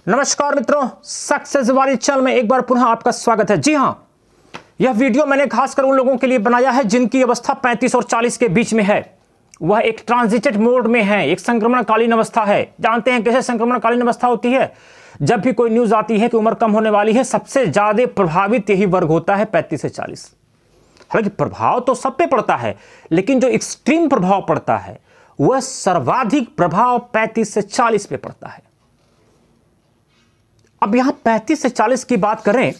नमस्कार मित्रों, सक्सेस वाली चैनल में एक बार पुनः आपका स्वागत है। जी हां, यह वीडियो मैंने खासकर उन लोगों के लिए बनाया है जिनकी अवस्था 35 और 40 के बीच में है। वह एक ट्रांजिटेड मोड में है, एक संक्रमणकालीन अवस्था है। जानते हैं कैसे संक्रमणकालीन अवस्था होती है? जब भी कोई न्यूज आती है कि उम्र कम होने वाली है, सबसे ज्यादा प्रभावित यही वर्ग होता है 35 से 40। हालांकि प्रभाव तो सब पे पड़ता है, लेकिन जो एक्सट्रीम प्रभाव पड़ता है वह सर्वाधिक प्रभाव 35 से 40 पे पड़ता है। अब यहां 35 से 40 की बात करें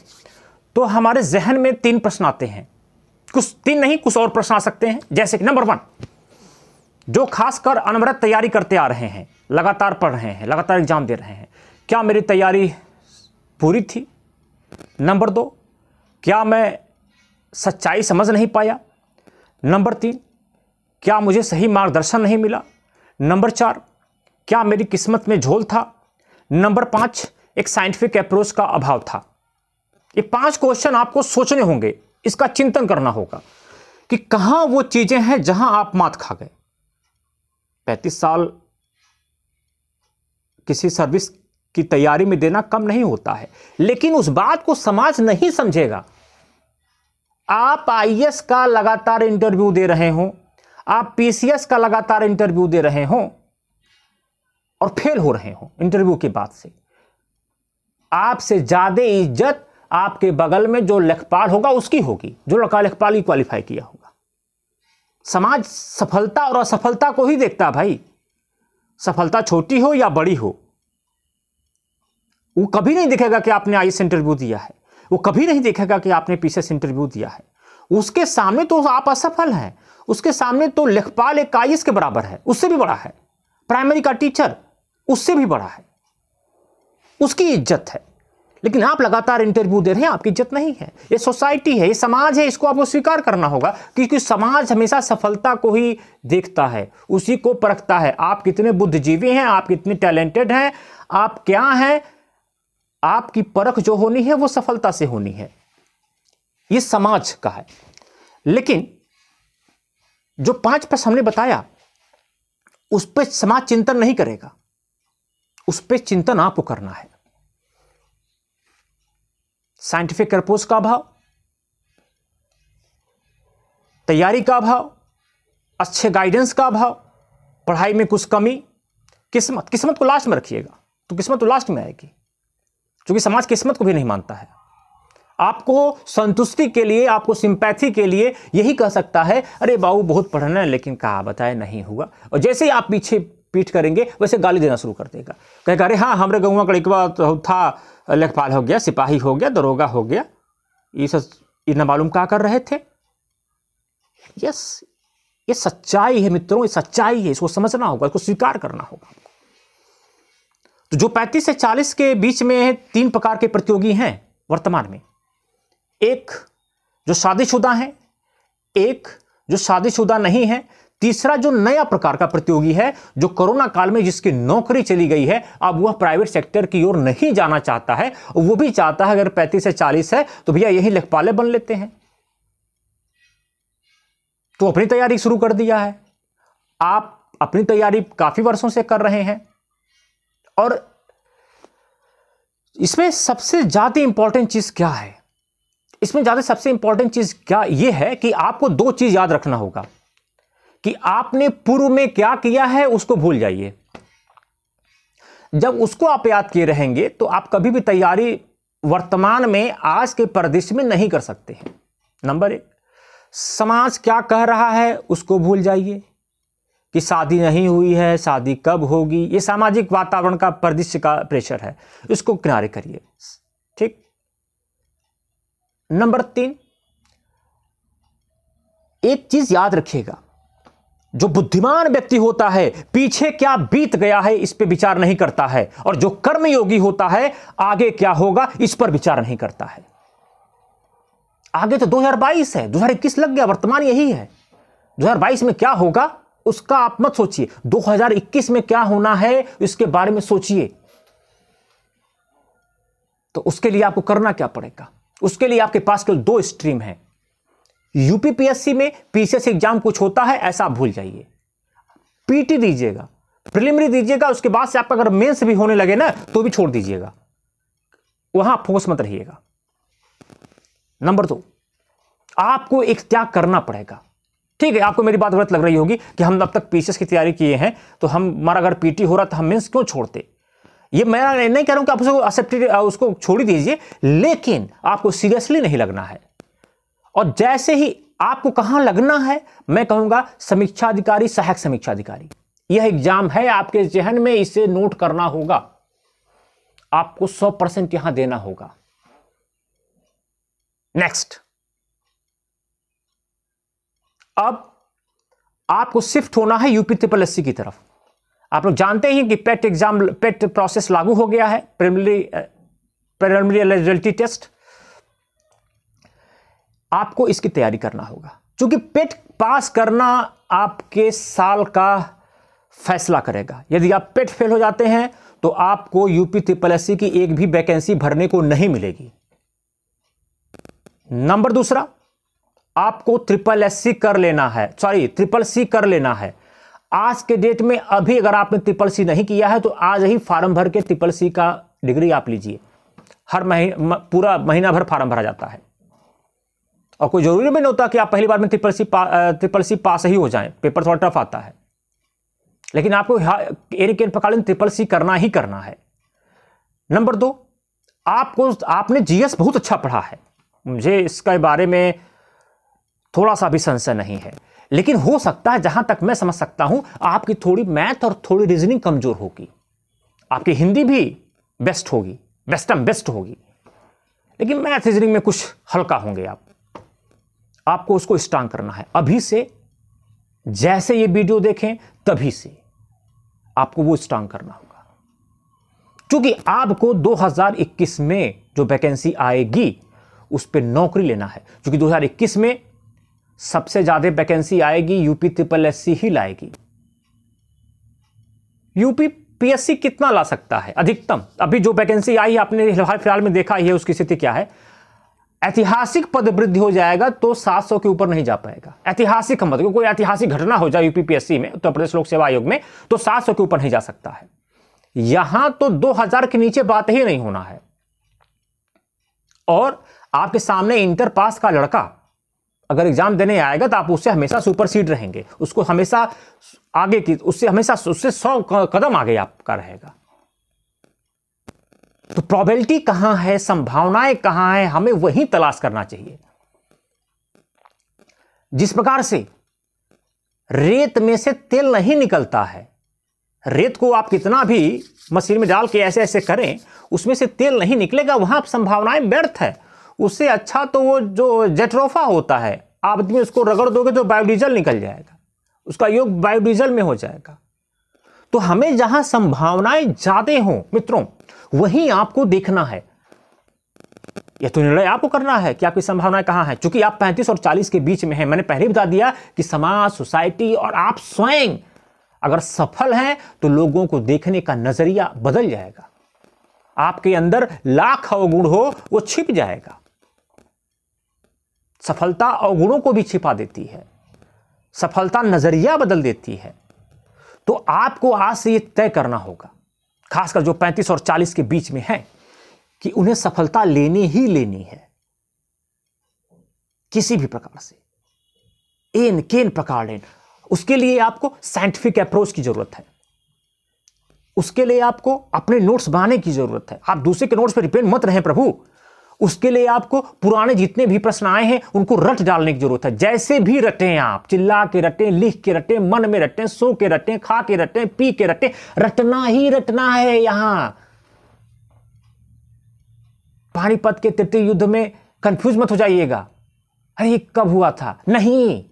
तो हमारे जहन में 3 प्रश्न आते हैं। कुछ 3 नहीं, कुछ और प्रश्न आ सकते हैं। जैसे कि नंबर 1, जो खासकर अनवरत तैयारी करते आ रहे हैं, लगातार पढ़ रहे हैं, लगातार एग्जाम दे रहे हैं, क्या मेरी तैयारी पूरी थी? नंबर 2, क्या मैं सच्चाई समझ नहीं पाया? नंबर 3, क्या मुझे सही मार्गदर्शन नहीं मिला? नंबर 4, क्या मेरी किस्मत में झोल था? नंबर 5, एक साइंटिफिक अप्रोच का अभाव था। ये 5 क्वेश्चन आपको सोचने होंगे, इसका चिंतन करना होगा कि कहां वो चीजें हैं जहां आप मात खा गए। 35 साल किसी सर्विस की तैयारी में देना कम नहीं होता है, लेकिन उस बात को समाज नहीं समझेगा। आप आईएएस का लगातार इंटरव्यू दे रहे हो, आप पीसीएस का लगातार इंटरव्यू दे रहे हो और फेल हो रहे हो इंटरव्यू के बाद से, आपसे ज्यादा इज्जत आपके बगल में जो लेखपाल होगा उसकी होगी, जो लड़का लेखपाल ही क्वालिफाई किया होगा। समाज सफलता और असफलता को ही देखता है भाई। सफलता छोटी हो या बड़ी हो, वो कभी नहीं देखेगा कि आपने आईएएस इंटरव्यू दिया है, वो कभी नहीं देखेगा कि आपने पीसीएस इंटरव्यू दिया है। उसके सामने तो आप असफल हैं, उसके सामने तो लेखपाल एक आईएएस के बराबर है, उससे भी बड़ा है। प्राइमरी का टीचर उससे भी बड़ा है, उसकी इज्जत है। लेकिन आप लगातार इंटरव्यू दे रहे हैं, आपकी इज्जत नहीं है। ये सोसाइटी है, ये समाज है, इसको आपको स्वीकार करना होगा, क्योंकि समाज हमेशा सफलता को ही देखता है, उसी को परखता है। आप कितने बुद्धिजीवी हैं, आप कितने टैलेंटेड हैं, आप क्या हैं, आपकी परख जो होनी है वो सफलता से होनी है। ये समाज का है। लेकिन जो 5 प्रश्न हमने बताया, उस पर समाज चिंतन नहीं करेगा, उस पर चिंतन आपको करना है। साइंटिफिक अप्रोच का अभाव, तैयारी का अभाव, अच्छे गाइडेंस का अभाव, पढ़ाई में कुछ कमी, किस्मत को लास्ट में रखिएगा, तो किस्मत तो लास्ट में आएगी, क्योंकि समाज किस्मत को भी नहीं मानता है। आपको संतुष्टि के लिए, आपको सिंपैथी के लिए यही कह सकता है, अरे बाबू बहुत पढ़ना है लेकिन कहा बताए नहीं हुआ। और जैसे ही आप पीछे पीठ करेंगे वैसे गाली देना शुरू कर देगा, कहेगा अरे हाँ हमारे गाँव का लड़का तो था, लेखपाल हो गया, सिपाही हो गया, दरोगा हो गया, ये सब इतना मालूम क्या कर रहे थे। यस, ये सच्चाई है मित्रों, ये सच्चाई है, इसको समझना होगा, इसको स्वीकार करना होगा। तो जो 35 से 40 के बीच में 3 प्रकार के प्रतियोगी हैं वर्तमान में। एक जो शादीशुदा है, एक जो शादीशुदा नहीं है, तीसरा जो नया प्रकार का प्रतियोगी है जो कोरोना काल में जिसकी नौकरी चली गई है, अब वह प्राइवेट सेक्टर की ओर नहीं जाना चाहता है। वो भी चाहता है अगर 35 से 40 है तो भैया यही लेखपाले बन लेते हैं। तो अपनी तैयारी शुरू कर दिया है। आप अपनी तैयारी काफी वर्षों से कर रहे हैं और इसमें सबसे ज्यादा इंपॉर्टेंट चीज क्या है? इसमें ज्यादा सबसे इंपॉर्टेंट चीज क्या यह है कि आपको 2 चीज याद रखना होगा कि आपने पूर्व में क्या किया है उसको भूल जाइए। जब उसको आप याद किए रहेंगे तो आप कभी भी तैयारी वर्तमान में आज के परिदृश्य में नहीं कर सकते हैं। नंबर 1, समाज क्या कह रहा है उसको भूल जाइए कि शादी नहीं हुई है, शादी कब होगी, ये सामाजिक वातावरण का परिदृश्य का प्रेशर है, इसको किनारे करिए। ठीक। नंबर 3, एक चीज याद रखिएगा, जो बुद्धिमान व्यक्ति होता है पीछे क्या बीत गया है इस पर विचार नहीं करता है, और जो कर्मयोगी होता है आगे क्या होगा इस पर विचार नहीं करता है। आगे तो 2022 है, 2021 लग गया, वर्तमान यही है। 2022 में क्या होगा उसका आप मत सोचिए, 2021 में क्या होना है इसके बारे में सोचिए। तो उसके लिए आपको करना क्या पड़ेगा? उसके लिए आपके पास केवल 2 स्ट्रीम है। यूपीपीएससी में पीसीएस एग्जाम कुछ होता है ऐसा आप भूल जाइए, पीटी दीजिएगा, प्रिलिमिनरी दीजिएगा, उसके बाद से आपका अगर मेंस भी होने लगे ना तो भी छोड़ दीजिएगा, वहां फोकस मत रहिएगा। नंबर 2, आपको एक त्याग करना पड़ेगा। ठीक है, आपको मेरी बात गलत लग रही होगी कि हम अब तक पीसीएस की तैयारी किए हैं तो हमारा अगर पीटी हो रहा तो हम मेंस क्यों छोड़ते। ये मैं नहीं कह रहा हूं कि आप उसको एक्सेप्टेड उसको छोड़ ही दीजिए, लेकिन आपको सीरियसली नहीं लगना है। और जैसे ही आपको कहां लगना है, मैं कहूंगा समीक्षा अधिकारी, सहायक समीक्षा अधिकारी, यह एग्जाम है आपके जहन में, इसे नोट करना होगा, आपको 100% यहां देना होगा। नेक्स्ट, अब आपको शिफ्ट होना है यूपी ट्रिपल एससी की तरफ। आप लोग जानते हैं कि पेट एग्जाम, पेट प्रोसेस लागू हो गया है, प्रिलिमिनरी एलिजिबिलिटी टेस्ट। आपको इसकी तैयारी करना होगा, क्योंकि पेट पास करना आपके साल का फैसला करेगा। यदि आप पेट फेल हो जाते हैं तो आपको यूपी ट्रिपल एससी की एक भी वैकेंसी भरने को नहीं मिलेगी। नंबर दूसरा, आपको ट्रिपल सी कर लेना है। आज के डेट में अभी अगर आपने ट्रिपल सी नहीं किया है तो आज ही फॉर्म भर के ट्रिपल सी का डिग्री आप लीजिए। हर महीने पूरा महीना भर फॉर्म भरा जाता है, और कोई जरूरी भी नहीं होता कि आप पहली बार में ट्रिपल सी पास ही हो जाएं, पेपर थोड़ा टफ आता है, लेकिन आपको एक प्रकार ट्रिपल सी करना ही करना है। नंबर 2, आपने जीएस बहुत अच्छा पढ़ा है, मुझे इसके बारे में थोड़ा सा भी संशय नहीं है, लेकिन हो सकता है, जहां तक मैं समझ सकता हूं, आपकी थोड़ी मैथ और थोड़ी रीजनिंग कमजोर होगी। आपकी हिंदी भी बेस्ट होगी, बेस्ट होगी, लेकिन मैथ रीजनिंग में कुछ हल्का होंगे आपको उसको स्ट्रांग करना है। अभी से, जैसे ये वीडियो देखें तभी से आपको वो स्ट्रांग करना होगा, क्योंकि आपको 2021 में जो वैकेंसी आएगी उस पर नौकरी लेना है। क्योंकि 2021 में सबसे ज्यादा वैकेंसी आएगी यूपी ट्रिपल एससी ही लाएगी। यूपी पीएससी कितना ला सकता है अधिकतम? अभी जो वैकेंसी आई आपने फिलहाल में देखा ही है, उसकी स्थिति क्या है। ऐतिहासिक पद वृद्धि हो जाएगा तो 700 के ऊपर नहीं जा पाएगा। ऐतिहासिक मतलब कोई ऐतिहासिक घटना हो जाए यूपीपीएससी में, उत्तर प्रदेश लोक सेवा आयोग में, तो 700 के ऊपर नहीं जा सकता है। यहां तो 2000 के नीचे बात ही नहीं होना है। और आपके सामने इंटर पास का लड़का अगर एग्जाम देने आएगा तो आप उससे हमेशा सुपरसीड रहेंगे, उसको हमेशा आगे की, उससे 100 कदम आगे आपका रहेगा। तो प्रोबेबिलिटी कहां है, संभावनाएं कहां है, हमें वही तलाश करना चाहिए। जिस प्रकार से रेत में से तेल नहीं निकलता है, रेत को आप कितना भी मशीन में डाल के ऐसे ऐसे करें, उसमें से तेल नहीं निकलेगा, वहां संभावनाएं व्यर्थ है। उससे अच्छा तो वो जो जेट्रोफा होता है, आदमी उसको रगड़ दोगे तो बायोडीजल निकल जाएगा, उसका योग बायोडीजल में हो जाएगा। तो हमें जहां संभावनाएं ज्यादा हो मित्रों, वहीं आपको देखना है। यह तो निर्णय आपको करना है कि आपकी संभावनाएं कहां है। चूंकि आप 35 और 40 के बीच में हैं, मैंने पहले बता दिया कि समाज, सोसाइटी और आप स्वयं अगर सफल हैं तो लोगों को देखने का नजरिया बदल जाएगा। आपके अंदर लाख अवगुण हो वो छिप जाएगा। सफलता अवगुणों को भी छिपा देती है, सफलता नजरिया बदल देती है। तो आपको आज से यह तय करना होगा, खासकर जो 35 और 40 के बीच में है, कि उन्हें सफलता लेनी ही लेनी है, किसी भी प्रकार से, एन केन प्रकार लेन। उसके लिए आपको साइंटिफिक अप्रोच की जरूरत है, उसके लिए आपको अपने नोट्स बनाने की जरूरत है। आप दूसरे के नोट्स पर डिपेंड मत रहें प्रभु। उसके लिए आपको पुराने जितने भी प्रश्न आए हैं उनको रट डालने की जरूरत है। जैसे भी रटें आप, चिल्ला के रटें, लिख के रटें, मन में रटें, सो के रटें, खा के रटें, पी के रटें, रटना ही रटना है। यहां पानीपत के तृतीय युद्ध में कंफ्यूज मत हो जाइएगा, अरे कब हुआ था, नहीं,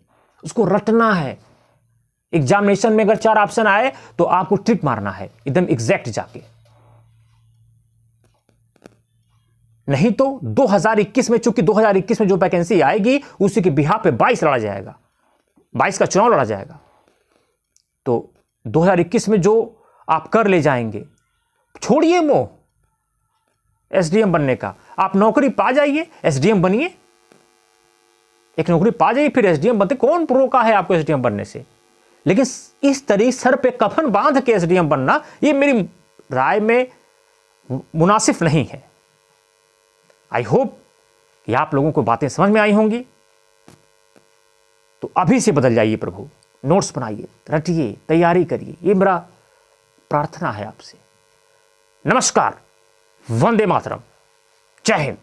उसको रटना है। एग्जामिनेशन में अगर 4 ऑप्शन आए तो आपको ट्रिक मारना है एकदम एग्जैक्ट जाके, नहीं तो 2021 में, चूंकि 2021 में जो वैकेंसी आएगी उसी के बिहाफ पे 22 लड़ा जाएगा, 22 का चुनाव लड़ा जाएगा। तो 2021 में जो आप कर ले जाएंगे, छोड़िए मोह एसडीएम बनने का, आप नौकरी पा जाइए, एसडीएम बनिए, एक नौकरी पा जाइए, फिर एसडीएम बनते। कौन रोका है आपको एसडीएम बनने से? लेकिन इस तरीके सर पे कफन बांध के एसडीएम बनना, ये मेरी राय में मुनासिब नहीं है। आई होप कि आप लोगों को बातें समझ में आई होंगी। तो अभी से बदल जाइए प्रभु, नोट्स बनाइए, रटिए, तैयारी करिए, ये मेरा प्रार्थना है आपसे। नमस्कार, वंदे मातरम, जय हिंद।